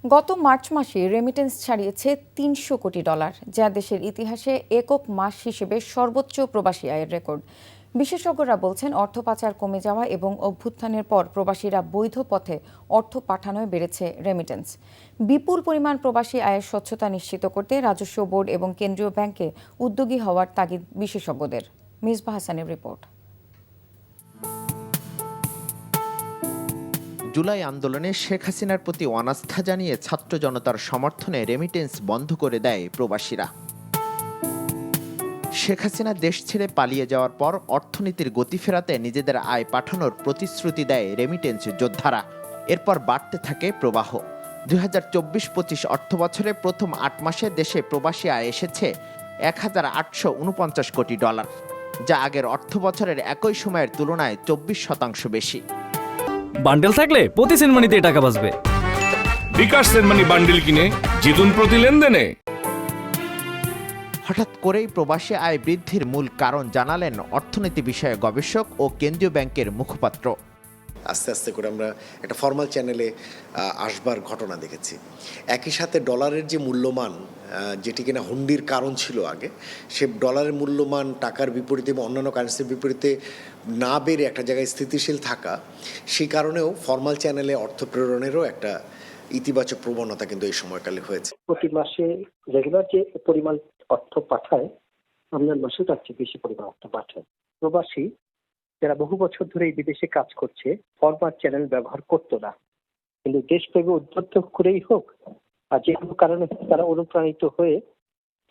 গত মার্চ মাসে রেমিটেন্স ছাড়িয়েছে $300 কোটি, যা দেশের ইতিহাসে একক মাস হিসেবে সর্বোচ্চ প্রবাসী আয়ের রেকর্ড। বিশেষজ্ঞরা বলছেন, অর্থ পাচার কমে যাওয়া এবং অভ্যুত্থানের পর প্রবাসীরা বৈধ পথে অর্থ পাঠানোয় বেড়েছে রেমিটেন্স। বিপুল পরিমাণ প্রবাসী আয়ের স্বচ্ছতা নিশ্চিত করতে রাজস্ব বোর্ড এবং কেন্দ্রীয় ব্যাংকে উদ্যোগী হওয়ার তাগিদ বিশেষজ্ঞদের। মিসবাহ হাসানের রিপোর্ট। জুলাই আন্দোলনে শেখ হাসিনার প্রতি অনাস্থা জানিয়ে ছাত্র জনতার সমর্থনে রেমিটেন্স বন্ধ করে দেয় প্রবাসীরা। শেখ হাসিনা দেশ ছেড়ে পালিয়ে যাওয়ার পর অর্থনীতির গতি ফেরাতে নিজেদের আয় পাঠানোর প্রতিশ্রুতি দেয় রেমিটেন্স যোদ্ধারা। এরপর বাড়তে থাকে প্রবাহ। 2024-25 অর্থবছরে প্রথম 8 মাসে দেশে প্রবাসী আয় এসেছে $1,849 কোটি, যা আগের অর্থবছরের একই সময়ের তুলনায় 24% বেশি। বান্ডেল থাকলে প্রতি সেনমানিতে টাকা বাঁচবে। বিকাশ সেনমানি বান্ডেল কিনে জিতুন প্রতি লেনদেনে। হঠাৎ করেই প্রবাসী আয় বৃদ্ধির মূল কারণ জানালেন অর্থনীতি বিষয়ে গবেষক ও কেন্দ্রীয় ব্যাংকের মুখপাত্র। আস্তে আস্তে করে আমরা একটা ফর্মাল চ্যানেলে আসবার ঘটনা দেখেছি। একই সাথে ডলারের যে মূল্যমান, যেটি কিনা হুন্ডির কারণ ছিল আগে, সে ডলারের মূল্যমান টাকার বিপরীতে এবং অন্যান্য কারেন্সির বিপরীতে না বেড়ে একটা জায়গায় স্থিতিশীল থাকা, সেই কারণেও ফর্মাল চ্যানেলে অর্থ প্রেরণেরও একটা ইতিবাচক প্রবণতা কিন্তু এই সময়কালে হয়েছে। প্রতি মাসে রেগুলার যে পরিমাণ অর্থ পাঠায়, রমজান মাসে তার চেয়ে বেশি পরিমাণ অর্থ পাঠায়। প্রবাসী যারা বহু বছর ধরে এই বিদেশে কাজ করছে, ফরওয়ার্ড চ্যানেল ব্যবহার করতো না, কিন্তু দেশপ্রেমে উদ্বুদ্ধ করেই হোক আর যে কোনো কারণে তারা অনুপ্রাণিত হয়ে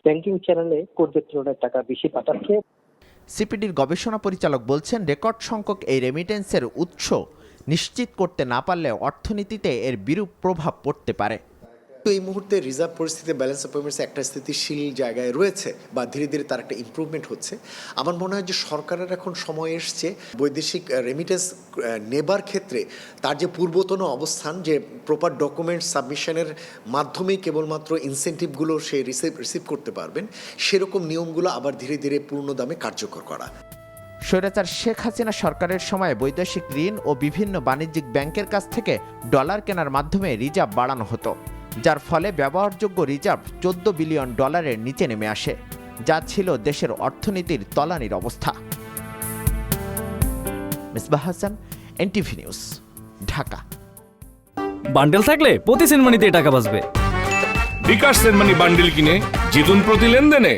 ব্যাংকিং চ্যানেলে পূর্বের তুলনায় টাকা বেশি পাঠাচ্ছে। সিপিডির গবেষণা পরিচালক বলছেন, রেকর্ড সংখ্যক এই রেমিটেন্সের উৎস নিশ্চিত করতে না পারলে অর্থনীতিতে এর বিরূপ প্রভাব পড়তে পারে। তো এই মুহূর্তে রিজার্ভ পরিস্থিতি, ব্যালেন্স অফ পেমেন্টস একটা স্থিতিশীল জায়গায় রয়েছে বা ধীরে ধীরে তার একটা ইমপ্রুভমেন্ট হচ্ছে। আমার মনে হয় যে সরকারের এখন সময় এসছে বৈদেশিক রেমিটেন্স নেবার ক্ষেত্রে তার যে পূর্বতন অবস্থান, যে প্রপার ডকুমেন্ট সাবমিশনের মাধ্যমেই কেবলমাত্র ইনসেন্টিভগুলো সে রিসিভ করতে পারবেন, সেরকম নিয়মগুলো আবার ধীরে ধীরে পূর্ণ দামে কার্যকর করা। স্বৈরাচার শেখ হাসিনা সরকারের সময় বৈদেশিক ঋণ ও বিভিন্ন বাণিজ্যিক ব্যাংকের কাছ থেকে ডলার কেনার মাধ্যমে রিজার্ভ বাড়ানো হতো, যার ফলে ব্যবহারযোগ্য রিজার্ভ $14 বিলিয়ন নিচে নেমে আসে, যা ছিল দেশের অর্থনীতির তলানির অবস্থা। Misbah Hasan, NTV news, Dhaka. Bundle থাকলে প্রতি সেনমানিতে টাকা বাঁচবে। বিকাশ সেনমানি বান্ডেল কিনে জিতুন প্রতি লেনদেনে।